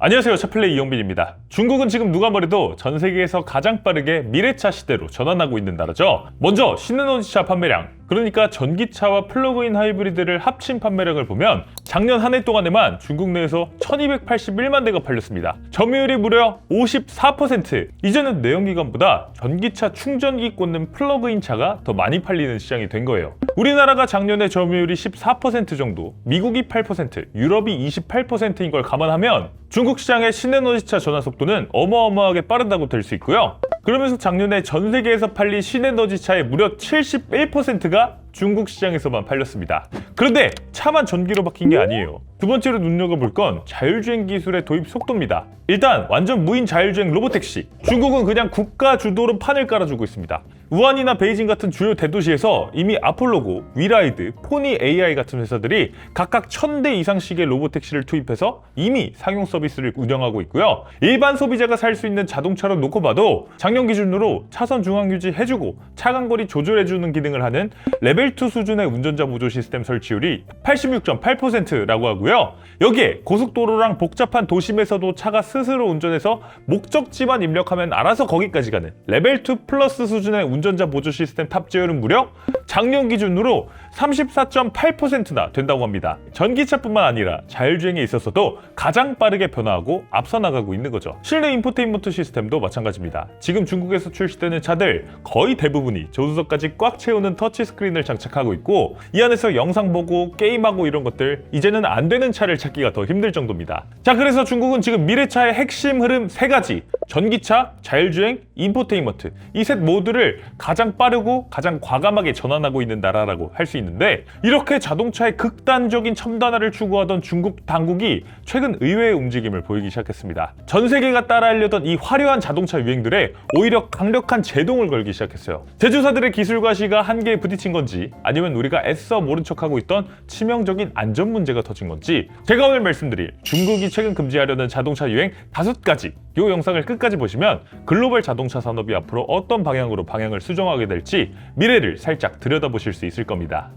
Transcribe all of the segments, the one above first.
안녕하세요, 차플레이 이용빈입니다. 중국은 지금 누가 뭐래도 전 세계에서 가장 빠르게 미래차 시대로 전환하고 있는 나라죠. 먼저 신에너지차 판매량, 그러니까 전기차와 플러그인 하이브리드를 합친 판매량을 보면 작년 한 해 동안에만 중국 내에서 1281만 대가 팔렸습니다. 점유율이 무려 54%. 이제는 내연기관보다 전기차 충전기 꽂는 플러그인 차가 더 많이 팔리는 시장이 된 거예요. 우리나라가 작년에 점유율이 14% 정도, 미국이 8%, 유럽이 28%인 걸 감안하면 중국 시장의 신에너지차 전환 속도는 어마어마하게 빠르다고 될 수 있고요. 그러면서 작년에 전 세계에서 팔린 신에너지차의 무려 71%가 중국 시장에서만 팔렸습니다. 그런데 차만 전기로 바뀐 게 아니에요. 두 번째로 눈여겨볼 건 자율주행 기술의 도입 속도입니다. 일단 완전 무인 자율주행 로보택시. 중국은 그냥 국가 주도로 판을 깔아주고 있습니다. 우한이나 베이징 같은 주요 대도시에서 이미 아폴로고, 위라이드, 포니 AI 같은 회사들이 각각 1000대 이상씩의 로보택시를 투입해서 이미 상용 서비스를 운영하고 있고요. 일반 소비자가 살 수 있는 자동차로 놓고 봐도 작년 기준으로 차선 중앙 유지해주고 차간거리 조절해주는 기능을 하는 레벨 2 수준의 운전자 보조 시스템 설치율이 86.8%라고 하고요. 여기에 고속도로랑 복잡한 도심에서도 차가 스스로 운전해서 목적지만 입력하면 알아서 거기까지 가는 레벨 2 플러스 수준의 운전자 보조 시스템 탑재율은 무려 작년 기준으로 34.8%나 된다고 합니다. 전기차뿐만 아니라 자율주행에 있어서도 가장 빠르게 변화하고 앞서 나가고 있는 거죠. 실내 인포테인먼트 시스템도 마찬가지입니다. 지금 중국에서 출시되는 차들 거의 대부분이 조수석까지 꽉 채우는 터치스크린을 장착하고 있고 이 안에서 영상 보고 게임하고 이런 것들 이제는 안 되는 차를 찾기가 더 힘들 정도입니다. 자, 그래서 중국은 지금 미래차의 핵심 흐름 3가지, 전기차, 자율주행, 인포테인먼트 이 셋 모두를 가장 빠르고 가장 과감하게 전환하고 있는 나라라고 할 수 있는데, 이렇게 자동차의 극단적인 첨단화를 추구하던 중국 당국이 최근 의외의 움직임을 보이기 시작했습니다. 전 세계가 따라하려던 이 화려한 자동차 유행들에 오히려 강력한 제동을 걸기 시작했어요. 제조사들의 기술 과시가 한계에 부딪힌 건지 아니면 우리가 애써 모른 척하고 있던 치명적인 안전 문제가 터진 건지, 제가 오늘 말씀드릴 중국이 최근 금지하려는 자동차 유행 5가지, 이 영상을 끝까지 보시면 글로벌 자동차 산업이 앞으로 어떤 방향으로 방향을 수정하게 될지 미래를 살짝 들여다보실 수 있을 겁니다.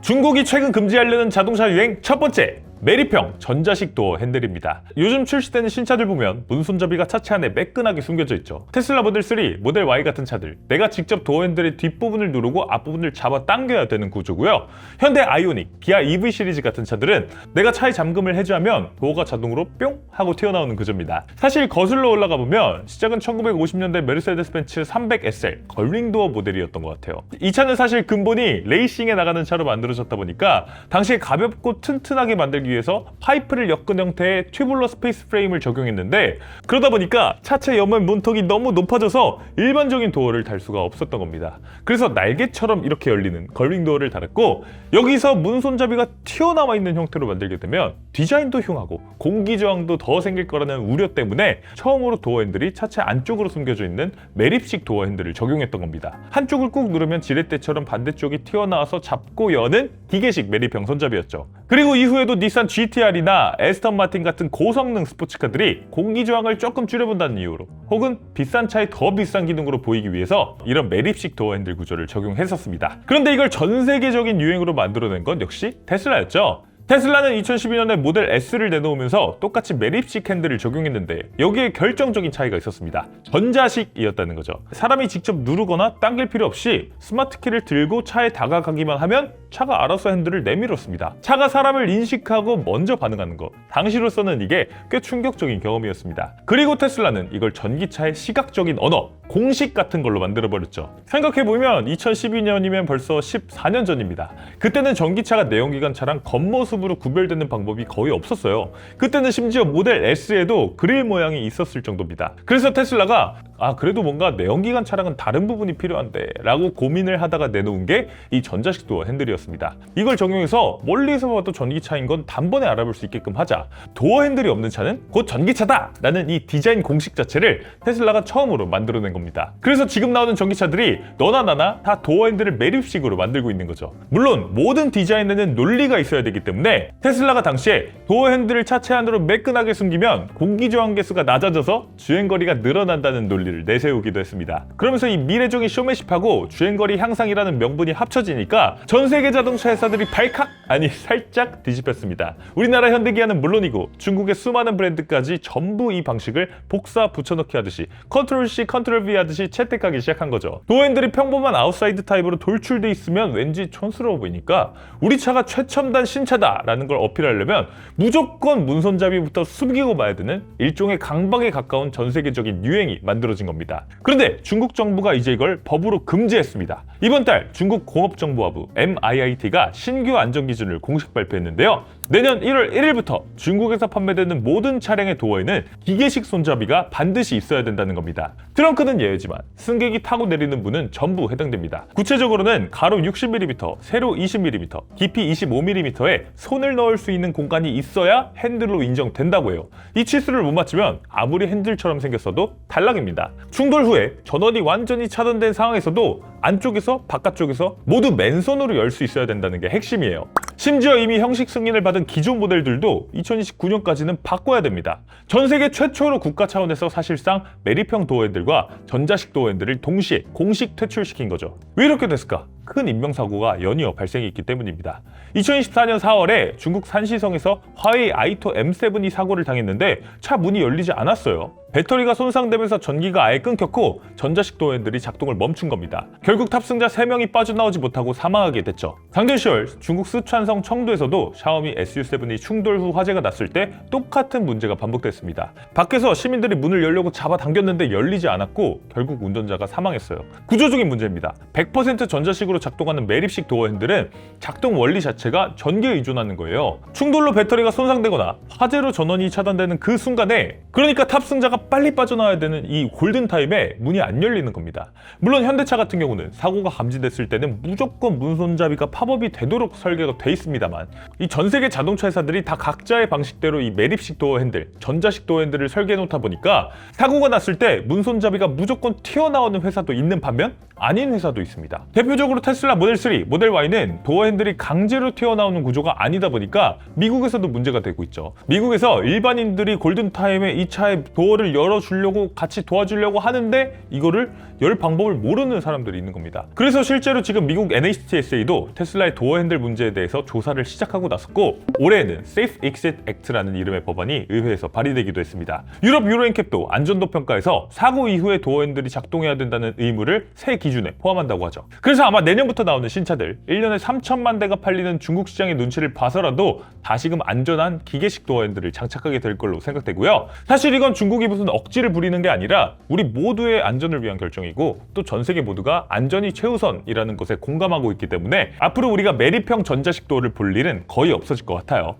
중국이 최근 금지하려는 자동차 유행 첫 번째, 매립형 전자식 도어 핸들입니다. 요즘 출시되는 신차들 보면 문손잡이가 차체 안에 매끈하게 숨겨져 있죠. 테슬라 모델 3, 모델 Y 같은 차들, 내가 직접 도어 핸들의 뒷부분을 누르고 앞부분을 잡아 당겨야 되는 구조고요. 현대 아이오닉, 기아 EV 시리즈 같은 차들은 내가 차에 잠금을 해제하면 도어가 자동으로 뿅 하고 튀어나오는 구조입니다. 사실 거슬러 올라가 보면 시작은 1950년대 메르세데스 벤츠 300SL 걸링 도어 모델이었던 것 같아요. 이 차는 사실 근본이 레이싱에 나가는 차로 만들어졌다 보니까 당시에 가볍고 튼튼하게 만들기 위해서 파이프를 엮은 형태의 튜블러 스페이스 프레임을 적용했는데, 그러다 보니까 차체 옆면 문턱이 너무 높아져서 일반적인 도어를 달 수가 없었던 겁니다. 그래서 날개처럼 이렇게 열리는 걸링 도어를 달았고, 여기서 문 손잡이가 튀어나와 있는 형태로 만들게 되면 디자인도 흉하고 공기 저항도 더 생길 거라는 우려 때문에 처음으로 도어 핸들이 차체 안쪽으로 숨겨져 있는 매립식 도어 핸들을 적용했던 겁니다. 한쪽을 꾹 누르면 지렛대처럼 반대쪽이 튀어나와서 잡고 여는 기계식 매립형 손잡이였죠. 그리고 이후에도 닛산 GT-R이나 에스턴 마틴 같은 고성능 스포츠카들이 공기 저항을 조금 줄여본다는 이유로, 혹은 비싼 차에 더 비싼 기능으로 보이기 위해서 이런 매립식 도어 핸들 구조를 적용했었습니다. 그런데 이걸 전 세계적인 유행으로 만들어낸 건 역시 테슬라였죠. 테슬라는 2012년에 모델 S를 내놓으면서 똑같이 매립식 핸들을 적용했는데 여기에 결정적인 차이가 있었습니다. 전자식이었다는 거죠. 사람이 직접 누르거나 당길 필요 없이 스마트키를 들고 차에 다가가기만 하면 차가 알아서 핸들을 내밀었습니다. 차가 사람을 인식하고 먼저 반응하는 것, 당시로서는 이게 꽤 충격적인 경험이었습니다. 그리고 테슬라는 이걸 전기차의 시각적인 언어, 공식 같은 걸로 만들어버렸죠. 생각해보면 2012년이면 벌써 14년 전입니다. 그때는 전기차가 내연기관차랑 겉모습으로 구별되는 방법이 거의 없었어요. 그때는 심지어 모델 S에도 그릴 모양이 있었을 정도입니다. 그래서 테슬라가 그래도 뭔가 내연기관 차량은 다른 부분이 필요한데 라고 고민을 하다가 내놓은 게 이 전자식 도어 핸들이었습니다. 이걸 적용해서 멀리서 봐도 전기차인 건 단번에 알아볼 수 있게끔 하자. 도어 핸들이 없는 차는 곧 전기차다! 라는 이 디자인 공식 자체를 테슬라가 처음으로 만들어낸 겁니다. 그래서 지금 나오는 전기차들이 너나 나나 다 도어 핸들을 매립식으로 만들고 있는 거죠. 물론 모든 디자인에는 논리가 있어야 되기 때문에 때문에 테슬라가 당시에 도어 핸들을 차체 안으로 매끈하게 숨기면 공기저항 계수가 낮아져서 주행거리가 늘어난다는 논리를 내세우기도 했습니다. 그러면서 이 미래적인 쇼맨십하고 주행거리 향상이라는 명분이 합쳐지니까 전 세계 자동차 회사들이 발칵 아니 살짝 뒤집혔습니다. 우리나라 현대기아는 물론이고 중국의 수많은 브랜드까지 전부 이 방식을 복사 붙여넣기 하듯이 컨트롤 C, 컨트롤 V 하듯이 채택하기 시작한 거죠. 도어 핸들이 평범한 아웃사이드 타입으로 돌출돼 있으면 왠지 촌스러워 보이니까 우리 차가 최첨단 신차다라는 걸 어필하려면 무조건 문손잡이부터 숨기고 봐야 되는 일종의 강박에 가까운 전 세계적인 유행이 만들어진 겁니다. 그런데 중국 정부가 이제 이걸 법으로 금지했습니다. 이번 달 중국 공업정보화부 MIIT가 신규 안전기준을 공식 발표했는데요. 내년 1월 1일부터 중국에서 판매되는 모든 차량의 도어에는 기계식 손잡이가 반드시 있어야 된다는 겁니다. 트렁크는 예외지만 승객이 타고 내리는 문은 전부 해당됩니다. 구체적으로는 가로 60mm, 세로 20mm, 깊이 25mm에 손을 넣을 수 있는 공간이 있어야 핸들로 인정된다고 해요. 이 치수를 못 맞추면 아무리 핸들처럼 생겼어도 탈락입니다. 충돌 후에 전원이 완전히 차단된 상황에서도 안쪽에서 바깥쪽에서 모두 맨손으로 열 수 있어야 된다는 게 핵심이에요. 심지어 이미 형식 승인을 받은 기존 모델들도 2029년까지는 바꿔야 됩니다. 전 세계 최초로 국가 차원에서 사실상 매립형 도어핸들과 전자식 도어핸들을 동시에 공식 퇴출시킨 거죠. 왜 이렇게 됐을까? 큰 인명사고가 연이어 발생했기 때문입니다. 2024년 4월에 중국 산시성에서 화웨이 아이토 M7이 사고를 당했는데 차 문이 열리지 않았어요. 배터리가 손상되면서 전기가 아예 끊겼고 전자식 도어핸들이 작동을 멈춘 겁니다. 결국 탑승자 3명이 빠져나오지 못하고 사망하게 됐죠. 작년 10월 중국 쓰촨성 청도에서도 샤오미 SU7이 충돌 후 화재가 났을 때 똑같은 문제가 반복됐습니다. 밖에서 시민들이 문을 열려고 잡아당겼는데 열리지 않았고 결국 운전자가 사망했어요. 구조적인 문제입니다. 100% 전자식으로 작동하는 매립식 도어핸들은 작동 원리 자체가 전기에 의존하는 거예요. 충돌로 배터리가 손상되거나 화재로 전원이 차단되는 그 순간에 그러니까 탑승자가 빨리 빠져나와야 되는 이 골든타임에 문이 안 열리는 겁니다. 물론 현대차 같은 경우는 사고가 감지됐을 때는 무조건 문손잡이가 팝업이 되도록 설계가 돼 있습니다만 이 전 세계 자동차 회사들이 다 각자의 방식대로 이 매립식 도어 핸들, 전자식 도어 핸들을 설계해 놓다 보니까 사고가 났을 때 문손잡이가 무조건 튀어나오는 회사도 있는 반면 아닌 회사도 있습니다. 대표적으로 테슬라 모델 3, 모델 Y는 도어 핸들이 강제로 튀어나오는 구조가 아니다 보니까 미국에서도 문제가 되고 있죠. 미국에서 일반인들이 골든타임에 이 차의 도어를 열어주려고 같이 도와주려고 하는데 이거를 열 방법을 모르는 사람들이 있는 겁니다. 그래서 실제로 지금 미국 NHTSA도 테슬라의 도어 핸들 문제에 대해서 조사를 시작하고 나섰고 올해에는 Safe Exit Act라는 이름의 법안이 의회에서 발의되기도 했습니다. 유럽 유로엔캡도 안전도 평가에서 사고 이후에 도어 핸들이 작동해야 된다는 의무를 새 기준에 포함한다고 하죠. 그래서 아마 내년부터 나오는 신차들 1년에 3천만 대가 팔리는 중국 시장의 눈치를 봐서라도 다시금 안전한 기계식 도어 핸들을 장착하게 될 걸로 생각되고요. 사실 이건 중국이 무슨 억지를 부리는 게 아니라 우리 모두의 안전을 위한 결정이고 또 전 세계 모두가 안전이 최우선이라는 것에 공감하고 있기 때문에 앞으로 우리가 매립형 전자식 도어를 볼 일은 거의 없어질 것 같아요.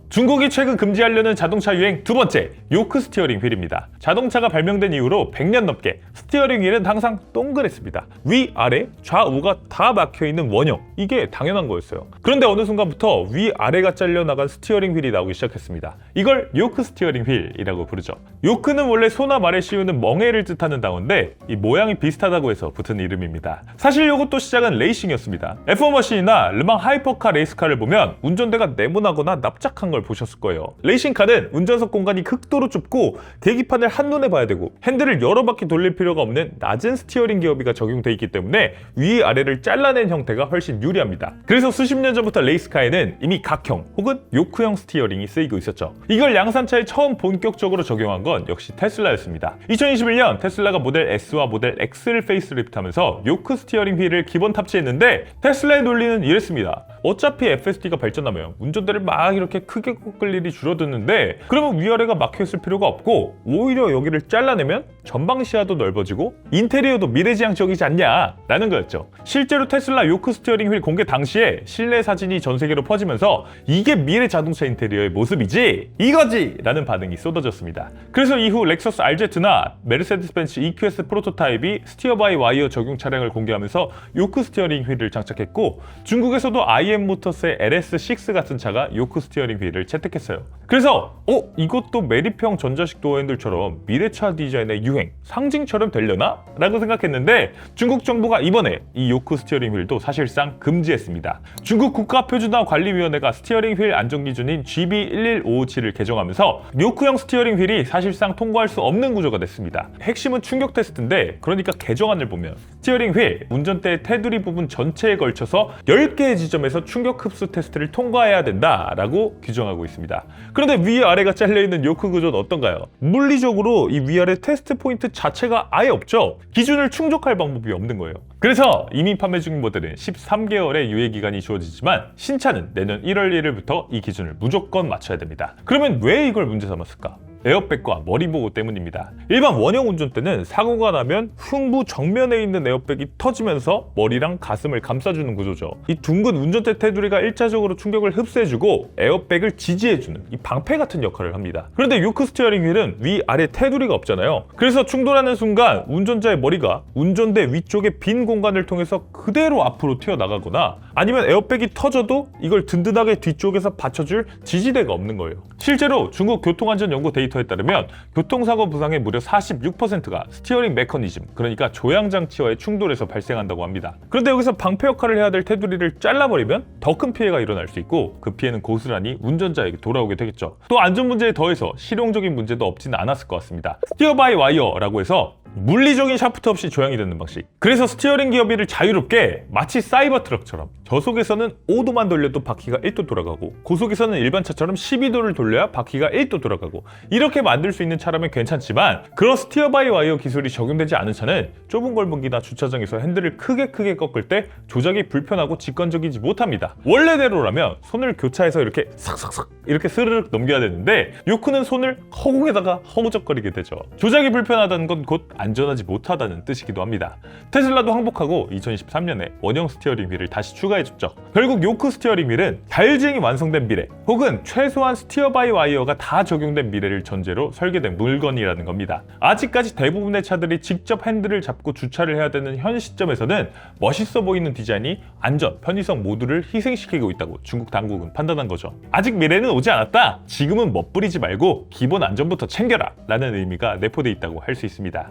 중국이 최근 금지하려는 자동차 유행 두 번째, 요크 스티어링 휠입니다. 자동차가 발명된 이후로 100년 넘게 스티어링 휠은 항상 동그랬습니다. 위, 아래, 좌우가 다 막혀있는 원형, 이게 당연한 거였어요. 그런데 어느 순간부터 위, 아래가 잘려나간 스티어링 휠이 나오기 시작했습니다. 이걸 요크 스티어링 휠이라고 부르죠. 요크는 원래 소나 말에 씌우는 멍에를 뜻하는 단어인데 이 모양이 비슷하다고 해서 붙은 이름입니다. 사실 이것도 시작은 레이싱이었습니다. F1 머신이나 르망 하이퍼카 레이스카를 보면 운전대가 네모나거나 납작한 걸 보셨을 거예요. 레이싱카는 운전석 공간이 극도로 좁고 계기판을 한눈에 봐야 되고 핸들을 여러 바퀴 돌릴 필요가 없는 낮은 스티어링 기어비가 적용돼 있기 때문에 위 아래를 잘라낸 형태가 훨씬 유리합니다. 그래서 수십 년 전부터 레이스카에는 이미 각형 혹은 요크형 스티어링이 쓰이고 있었죠. 이걸 양산차에 처음 본격적으로 적용한 건 역시 테슬라였습니다. 2021년 테슬라가 모델 S와 모델 X를 페이스리프트하면서 요크 스티어링 휠을 기본 탑재했는데 테슬라의 논리는 이랬습니다. 어차피 FSD가 발전하면 운전대를 막 이렇게 크게 꺾을 일이 줄어드는데 그러면 위아래가 막혀있을 필요가 없고 오히려 여기를 잘라내면 전방 시야도 넓어지고 인테리어도 미래지향적이지 않냐 라는 거였죠. 실제로 테슬라 요크 스티어링 휠 공개 당시에 실내 사진이 전 세계로 퍼지면서 이게 미래 자동차 인테리어의 모습이지 이거지 라는 반응이 쏟아졌습니다. 그래서 이후 렉서스 RZ나 메르세데스 벤츠 EQS 프로토타입이 스티어 바이 와이어 적용 차량을 공개하면서 요크 스티어링 휠을 장착했고 중국에서도 모터스의 LS6 같은 차가 요크 스티어링 휠을 채택했어요. 그래서 이것도 매립형 전자식 도어 핸들처럼 미래차 디자인의 유행, 상징처럼 되려나? 라고 생각했는데 중국 정부가 이번에 이 요크 스티어링 휠도 사실상 금지했습니다. 중국 국가표준화관리위원회가 스티어링 휠 안전기준인 GB11557을 개정하면서 요크형 스티어링 휠이 사실상 통과할 수 없는 구조가 됐습니다. 핵심은 충격 테스트인데, 그러니까 개정안을 보면 스티어링 휠, 운전대의 테두리 부분 전체에 걸쳐서 10개의 지점에서 충격 흡수 테스트를 통과해야 된다라고 규정하고 있습니다. 그런데 위아래가 잘려있는 요크 구조는 어떤가요? 물리적으로 이 위아래 테스트 포인트 자체가 아예 없죠. 기준을 충족할 방법이 없는 거예요. 그래서 이미 판매 중인 모델은 13개월의 유예기간이 주어지지만 신차는 내년 1월 1일부터 이 기준을 무조건 맞춰야 됩니다. 그러면 왜 이걸 문제 삼았을까? 에어백과 머리 보호 때문입니다. 일반 원형 운전대는 사고가 나면 흉부 정면에 있는 에어백이 터지면서 머리랑 가슴을 감싸주는 구조죠. 이 둥근 운전대 테두리가 1차적으로 충격을 흡수해주고 에어백을 지지해주는 이 방패 같은 역할을 합니다. 그런데 요크 스티어링 휠은 위아래 테두리가 없잖아요. 그래서 충돌하는 순간 운전자의 머리가 운전대 위쪽의 빈 공간을 통해서 그대로 앞으로 튀어나가거나 아니면 에어백이 터져도 이걸 든든하게 뒤쪽에서 받쳐줄 지지대가 없는 거예요. 실제로 중국 교통안전연구 데이터에 따르면 교통사고 부상의 무려 46%가 스티어링 메커니즘, 그러니까 조향장치와의 충돌에서 발생한다고 합니다. 그런데 여기서 방패 역할을 해야 될 테두리를 잘라버리면 더 큰 피해가 일어날 수 있고 그 피해는 고스란히 운전자에게 돌아오게 되겠죠. 또 안전 문제에 더해서 실용적인 문제도 없지는 않았을 것 같습니다. 스티어 바이 와이어라고 해서 물리적인 샤프트 없이 조향이 되는 방식. 그래서 스티어링 기어비를 자유롭게 마치 사이버 트럭처럼 저속에서는 5도만 돌려도 바퀴가 1도 돌아가고 고속에서는 일반 차처럼 12도를 돌려야 바퀴가 1도 돌아가고 이렇게 만들 수 있는 차라면 괜찮지만 그런 스티어 바이 와이어 기술이 적용되지 않은 차는 좁은 골목이나 주차장에서 핸들을 크게 꺾을 때 조작이 불편하고 직관적이지 못합니다. 원래대로라면 손을 교차해서 이렇게 삭삭삭 이렇게 스르륵 넘겨야 되는데 요크는 손을 허공에다가 허우적거리게 되죠. 조작이 불편하다는 건 곧 안전하지 못하다는 뜻이기도 합니다. 테슬라도 항복하고 2023년에 원형 스티어링 휠을 다시 추가해줬죠. 결국 요크 스티어링 휠은 자율주행이 완성된 미래 혹은 최소한 스티어 바이 와이어가 다 적용된 미래를 전제로 설계된 물건이라는 겁니다. 아직까지 대부분의 차들이 직접 핸들을 잡고 주차를 해야 되는 현 시점에서는 멋있어 보이는 디자인이 안전, 편의성 모두를 희생시키고 있다고 중국 당국은 판단한 거죠. 아직 미래는 오지 않았다. 지금은 멋부리지 말고 기본 안전부터 챙겨라 라는 의미가 내포되어 있다고 할 수 있습니다.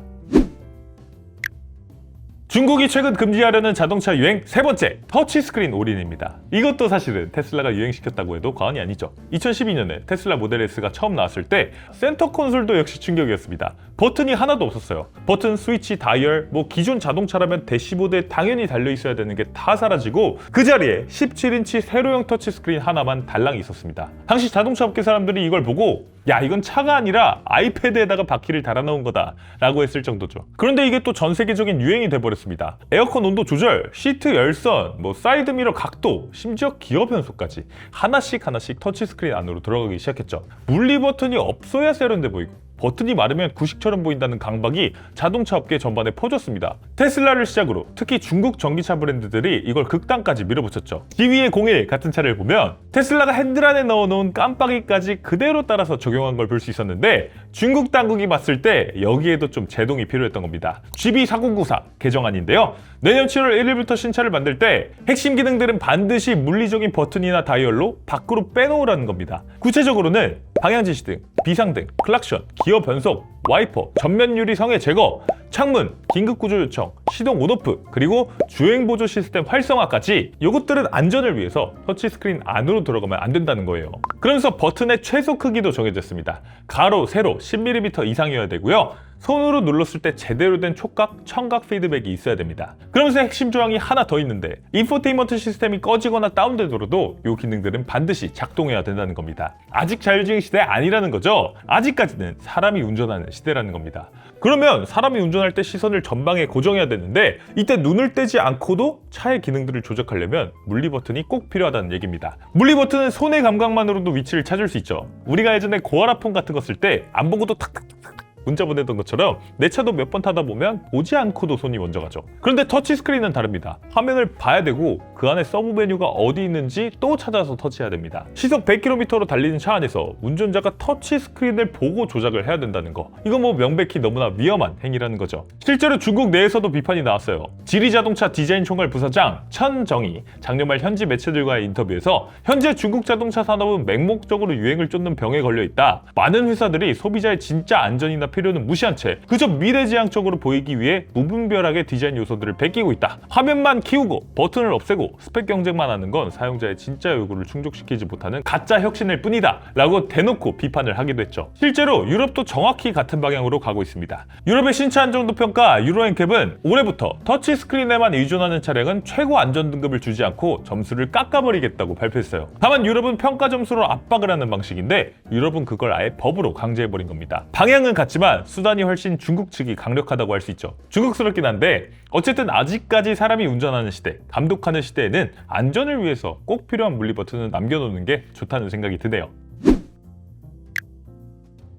중국이 최근 금지하려는 자동차 유행 세 번째, 터치스크린 올인입니다. 이것도 사실은 테슬라가 유행시켰다고 해도 과언이 아니죠. 2012년에 테슬라 모델 S가 처음 나왔을 때 센터 콘솔도 역시 충격이었습니다. 버튼이 하나도 없었어요. 버튼, 스위치, 다이얼, 기존 자동차라면 대시보드에 당연히 달려있어야 되는 게 다 사라지고 그 자리에 17인치 세로형 터치스크린 하나만 달랑 있었습니다. 당시 자동차 업계 사람들이 이걸 보고 야, 이건 차가 아니라 아이패드에다가 바퀴를 달아놓은 거다 라고 했을 정도죠. 그런데 이게 또 전 세계적인 유행이 돼버렸습니다. 에어컨 온도 조절, 시트 열선, 사이드미러 각도, 심지어 기어 변속까지 하나씩 터치스크린 안으로 들어가기 시작했죠. 물리 버튼이 없어야 세련돼 보이고 버튼이 마르면 구식처럼 보인다는 강박이 자동차 업계 전반에 퍼졌습니다. 테슬라를 시작으로 특히 중국 전기차 브랜드들이 이걸 극단까지 밀어붙였죠. GV01 같은 차를 보면 테슬라가 핸들 안에 넣어놓은 깜빡이까지 그대로 따라서 적용한 걸 볼 수 있었는데 중국 당국이 봤을 때 여기에도 좀 제동이 필요했던 겁니다. GB4094 개정안인데요. 내년 7월 1일부터 신차를 만들 때 핵심 기능들은 반드시 물리적인 버튼이나 다이얼로 밖으로 빼놓으라는 겁니다. 구체적으로는 방향지시등, 비상등, 클락션, 기어 변속, 와이퍼, 전면 유리 성의 제거, 창문, 긴급구조 요청, 시동 온오프, 그리고 주행보조 시스템 활성화까지 이것들은 안전을 위해서 터치스크린 안으로 들어가면 안 된다는 거예요. 그러면서 버튼의 최소 크기도 정해졌습니다. 가로, 세로 10mm 이상이어야 되고요. 손으로 눌렀을 때 제대로 된 촉각, 청각 피드백이 있어야 됩니다. 그러면서 핵심 조항이 하나 더 있는데 인포테인먼트 시스템이 꺼지거나 다운되더라도 이 기능들은 반드시 작동해야 된다는 겁니다. 아직 자율주행 시대 아니라는 거죠. 아직까지는 사람이 운전하는 시대라는 겁니다. 그러면 사람이 운전할 때 시선을 전방에 고정해야 되는데 이때 눈을 떼지 않고도 차의 기능들을 조작하려면 물리 버튼이 꼭 필요하다는 얘기입니다. 물리 버튼은 손의 감각만으로도 위치를 찾을 수 있죠. 우리가 예전에 고아라폰 같은 거 쓸 때 안 보고도 탁탁탁 문자 보내던 것처럼 내 차도 몇 번 타다 보면 보지 않고도 손이 먼저 가죠. 그런데 터치스크린은 다릅니다. 화면을 봐야 되고 그 안에 서브 메뉴가 어디 있는지 또 찾아서 터치해야 됩니다. 시속 100km로 달리는 차 안에서 운전자가 터치스크린을 보고 조작을 해야 된다는 거, 이거 뭐 명백히 너무나 위험한 행위라는 거죠. 실제로 중국 내에서도 비판이 나왔어요. 지리자동차 디자인 총괄 부사장 천정이 작년 말 현지 매체들과의 인터뷰에서 현재 중국 자동차 산업은 맹목적으로 유행을 쫓는 병에 걸려 있다. 많은 회사들이 소비자의 진짜 안전이나 필요는 무시한 채 그저 미래지향적으로 보이기 위해 무분별하게 디자인 요소들을 베끼고 있다. 화면만 키우고 버튼을 없애고 스펙 경쟁만 하는 건 사용자의 진짜 요구를 충족시키지 못하는 가짜 혁신일 뿐이다 라고 대놓고 비판을 하기도 했죠. 실제로 유럽도 정확히 같은 방향으로 가고 있습니다. 유럽의 신차 안정도 평가 유로엔캡은 올해부터 터치스크린에만 의존하는 차량은 최고 안전 등급을 주지 않고 점수를 깎아버리겠다고 발표했어요. 다만 유럽은 평가 점수로 압박을 하는 방식인데 유럽은 그걸 아예 법으로 강제해버린 겁니다. 방향은 같지만 수단이 훨씬 중국 측이 강력하다고 할 수 있죠. 중국스럽긴 한데 어쨌든 아직까지 사람이 운전하는 시대, 감독하는 시대에는 안전을 위해서 꼭 필요한 물리 버튼은 남겨놓는 게 좋다는 생각이 드네요.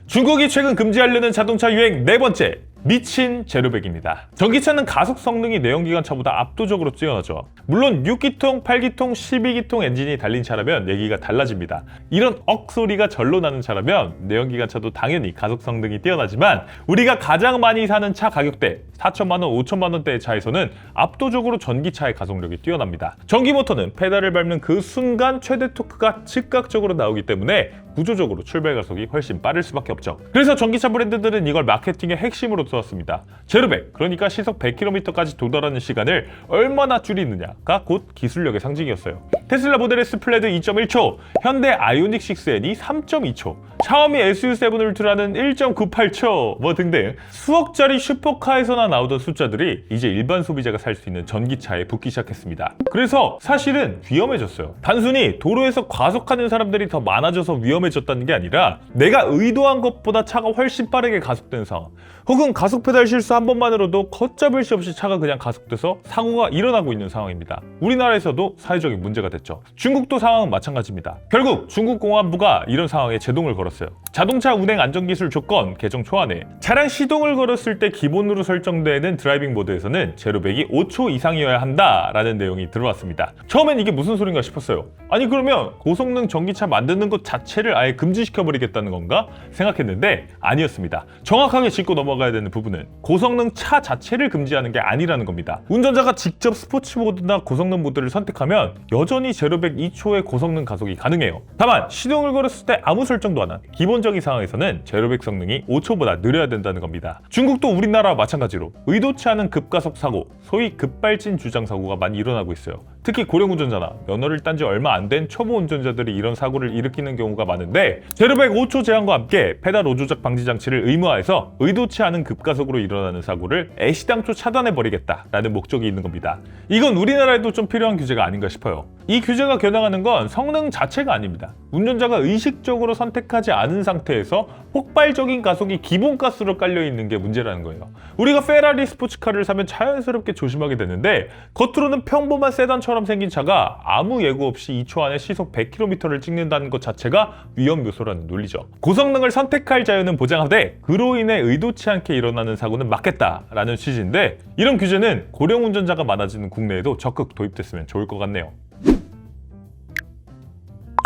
중국이 최근 금지하려는 자동차 유행 네 번째, 미친 제로백입니다. 전기차는 가속 성능이 내연기관차보다 압도적으로 뛰어나죠. 물론 6기통, 8기통, 12기통 엔진이 달린 차라면 얘기가 달라집니다. 이런 억소리가 절로 나는 차라면 내연기관차도 당연히 가속 성능이 뛰어나지만 우리가 가장 많이 사는 차 가격대 4천만 원, 5천만 원대의 차에서는 압도적으로 전기차의 가속력이 뛰어납니다. 전기 모터는 페달을 밟는 그 순간 최대 토크가 즉각적으로 나오기 때문에 구조적으로 출발 가속이 훨씬 빠를 수밖에 없죠. 그래서 전기차 브랜드들은 이걸 마케팅의 핵심으로 두었습니다. 제로백, 그러니까 시속 100km까지 도달하는 시간을 얼마나 줄이느냐가 곧 기술력의 상징이었어요. 테슬라 모델 S 플레드 2.1초, 현대 아이오닉 6N이 3.2초, 샤오미 SU7 울트라는 1.98초 뭐 등등 수억짜리 슈퍼카에서나 나오던 숫자들이 이제 일반 소비자가 살 수 있는 전기차에 붙기 시작했습니다. 그래서 사실은 위험해졌어요. 단순히 도로에서 과속하는 사람들이 더 많아져서 위험해졌다는 게 아니라 내가 의도한 것보다 차가 훨씬 빠르게 가속되는 상황, 혹은 가속 페달 실수 한 번만으로도 걷잡을 수 없이 차가 그냥 가속돼서 사고가 일어나고 있는 상황입니다. 우리나라에서도 사회적인 문제가 됐죠. 중국도 상황은 마찬가지입니다. 결국 중국 공안부가 이런 상황에 제동을 걸었어요. 자동차 운행 안전기술 조건 개정 초안에 차량 시동을 걸었을 때 기본으로 설정되는 드라이빙 모드에서는 제로백이 5초 이상이어야 한다라는 내용이 들어왔습니다. 처음엔 이게 무슨 소린가 싶었어요. 아니 그러면 고성능 전기차 만드는 것 자체를 아예 금지시켜버리겠다는 건가 생각했는데 아니었습니다. 정확하게 짚고 넘어가야 되는 부분은 고성능 차 자체를 금지하는 게 아니라는 겁니다. 운전자가 직접 스포츠 모드나 고성능 모드를 선택하면 여전히 제로백 2초의 고성능 가속이 가능해요. 다만 시동을 걸었을 때 아무 설정도 안 한 기본적인 상황에서는 제로백 성능이 5초보다 느려야 된다는 겁니다. 중국도 우리나라와 마찬가지로 의도치 않은 급가속 사고, 소위 급발진 주장 사고가 많이 일어나고 있어요. 특히 고령 운전자나 면허를 딴 지 얼마 안 된 초보 운전자들이 이런 사고를 일으키는 경우가 많은데 제로백 5초 제한과 함께 페달 오조작 방지 장치를 의무화해서 의도치 않은 급가속으로 일어나는 사고를 애시당초 차단해버리겠다라는 목적이 있는 겁니다. 이건 우리나라에도 좀 필요한 규제가 아닌가 싶어요. 이 규제가 겨냥하는 건 성능 자체가 아닙니다. 운전자가 의식적으로 선택하지 않은 상태에서 폭발적인 가속이 기본가스로 깔려있는 게 문제라는 거예요. 우리가 페라리 스포츠카를 사면 자연스럽게 조심하게 되는데 겉으로는 평범한 세단처럼 생긴 차가 아무 예고 없이 2초 안에 시속 100km를 찍는다는 것 자체가 위험 요소라는 논리죠. 고성능을 선택할 자유는 보장하되 그로 인해 의도치 않게 일어나는 사고는 막겠다라는 취지인데 이런 규제는 고령 운전자가 많아지는 국내에도 적극 도입됐으면 좋을 것 같네요.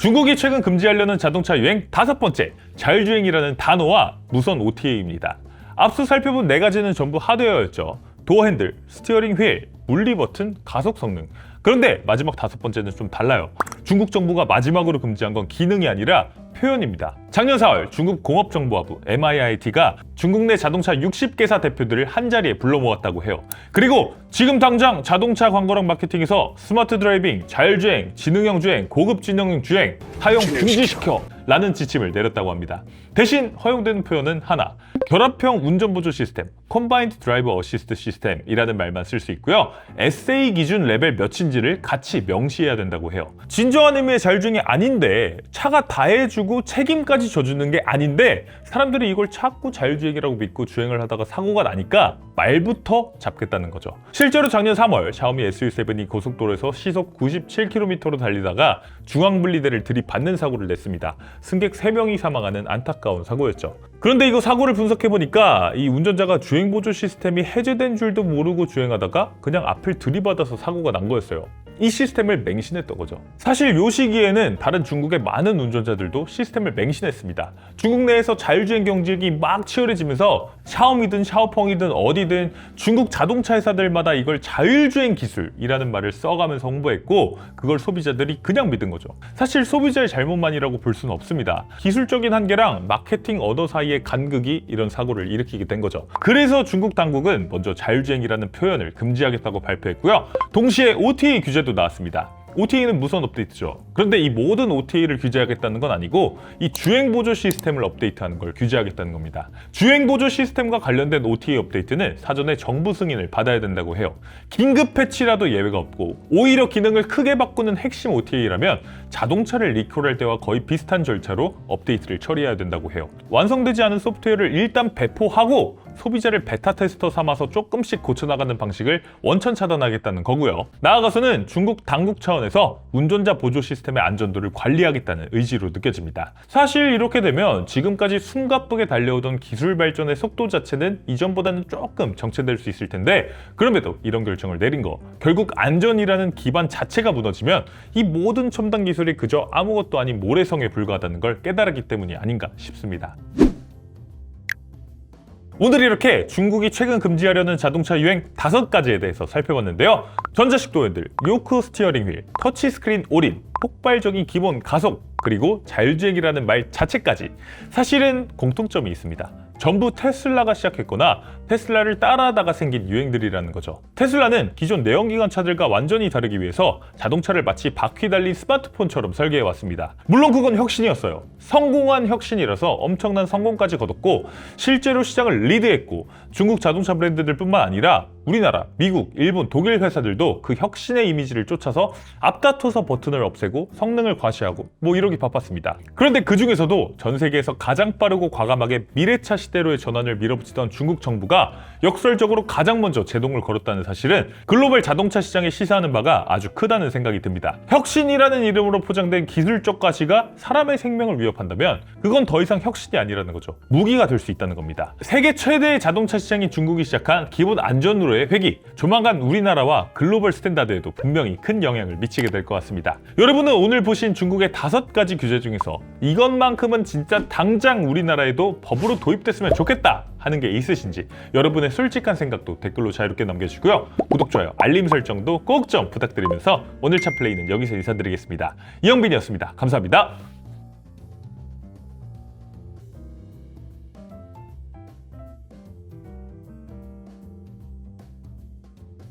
중국이 최근 금지하려는 자동차 유행 다섯 번째, 자율주행이라는 단어와 무선 OTA입니다. 앞서 살펴본 네 가지는 전부 하드웨어였죠. 도어 핸들, 스티어링 휠, 물리 버튼, 가속 성능. 그런데 마지막 다섯 번째는 좀 달라요. 중국 정부가 마지막으로 금지한 건 기능이 아니라 표현입니다. 작년 4월 중국 공업정보화부 MIIT가 중국 내 자동차 60개사 대표들을 한자리에 불러 모았다고 해요. 그리고 지금 당장 자동차 광고랑 마케팅에서 스마트 드라이빙, 자율주행, 지능형 주행, 고급 지능형 주행 사용 금지시켜 라는 지침을 내렸다고 합니다. 대신 허용되는 표현은 하나, 결합형 운전보조 시스템, Combined Driver Assist System이라는 말만 쓸 수 있고요. SA 기준 레벨 몇인지를 같이 명시해야 된다고 해요. 진정한 의미의 자율주행이 아닌데 차가 다 해주고 책임까지 져주는 게 아닌데 사람들이 이걸 자꾸 자율주행이라고 믿고 주행을 하다가 사고가 나니까 말부터 잡겠다는 거죠. 실제로 작년 3월 샤오미 SU7이 고속도로에서 시속 97km로 달리다가 중앙분리대를 들이받는 사고를 냈습니다. 승객 3명이 사망하는 안타까운 사고였죠. 그런데 이거 사고를 분석해보니까 이 운전자가 주행보조 시스템이 해제된 줄도 모르고 주행하다가 그냥 앞을 들이받아서 사고가 난 거였어요. 이 시스템을 맹신했던 거죠. 사실 요 시기에는 다른 중국의 많은 운전자들도 시스템을 맹신했습니다. 중국 내에서 자율주행 경쟁이 막 치열해지면서 샤오미든 샤오펑이든 어디든 중국 자동차 회사들마다 이걸 자율주행 기술이라는 말을 써가면서 홍보했고 그걸 소비자들이 그냥 믿은 거죠. 사실 소비자의 잘못만이라고 볼 수는 없습니다. 기술적인 한계랑 마케팅 언어 사이의 간극이 이런 사고를 일으키게 된 거죠. 그래서 중국 당국은 먼저 자율주행이라는 표현을 금지하겠다고 발표했고요. 동시에 OTA 규제도 나왔습니다. OTA는 무선 업데이트죠. 그런데 이 모든 OTA를 규제하겠다는 건 아니고 이 주행보조 시스템을 업데이트하는 걸 규제하겠다는 겁니다. 주행보조 시스템과 관련된 OTA 업데이트는 사전에 정부 승인을 받아야 된다고 해요. 긴급 패치라도 예외가 없고 오히려 기능을 크게 바꾸는 핵심 OTA라면 자동차를 리콜할 때와 거의 비슷한 절차로 업데이트를 처리해야 된다고 해요. 완성되지 않은 소프트웨어를 일단 배포하고 소비자를 베타 테스터 삼아서 조금씩 고쳐나가는 방식을 원천 차단하겠다는 거고요. 나아가서는 중국 당국 차원에서 운전자 보조 시스템의 안전도를 관리하겠다는 의지로 느껴집니다. 사실 이렇게 되면 지금까지 숨가쁘게 달려오던 기술 발전의 속도 자체는 이전보다는 조금 정체될 수 있을 텐데 그럼에도 이런 결정을 내린 거 결국 안전이라는 기반 자체가 무너지면 이 모든 첨단 기술이 그저 아무것도 아닌 모래성에 불과하다는 걸 깨달았기 때문이 아닌가 싶습니다. 오늘 이렇게 중국이 최근 금지하려는 자동차 유행 5가지에 대해서 살펴봤는데요. 전자식 도어핸들, 요크 스티어링 휠, 터치스크린 올인, 폭발적인 기본 가속, 그리고 자율주행이라는 말 자체까지 사실은 공통점이 있습니다. 전부 테슬라가 시작했거나 테슬라를 따라하다가 생긴 유행들이라는 거죠. 테슬라는 기존 내연기관 차들과 완전히 다르기 위해서 자동차를 마치 바퀴 달린 스마트폰처럼 설계해왔습니다. 물론 그건 혁신이었어요. 성공한 혁신이라서 엄청난 성공까지 거뒀고 실제로 시장을 리드했고 중국 자동차 브랜드들뿐만 아니라 우리나라, 미국, 일본, 독일 회사들도 그 혁신의 이미지를 쫓아서 앞다퉈서 버튼을 없애고 성능을 과시하고 뭐 이러기 바빴습니다. 그런데 그 중에서도 전 세계에서 가장 빠르고 과감하게 미래차 시대로의 전환을 밀어붙이던 중국 정부가 역설적으로 가장 먼저 제동을 걸었다는 사실은 글로벌 자동차 시장에 시사하는 바가 아주 크다는 생각이 듭니다. 혁신이라는 이름으로 포장된 기술적 가시가 사람의 생명을 위협한다면 그건 더 이상 혁신이 아니라는 거죠. 무기가 될 수 있다는 겁니다. 세계 최대의 자동차 시장인 중국이 시작한 기본 안전으로의 회귀, 조만간 우리나라와 글로벌 스탠다드에도 분명히 큰 영향을 미치게 될 것 같습니다. 여러분은 오늘 보신 중국의 5가지 규제 중에서 이것만큼은 진짜 당장 우리나라에도 법으로 도입됐으면 좋겠다 하는 게 있으신지 여러분의 솔직한 생각도 댓글로 자유롭게 남겨주시고요. 구독, 좋아요, 알림 설정도 꼭 좀 부탁드리면서 오늘 차 플레이는 여기서 인사드리겠습니다. 이영빈이었습니다. 감사합니다.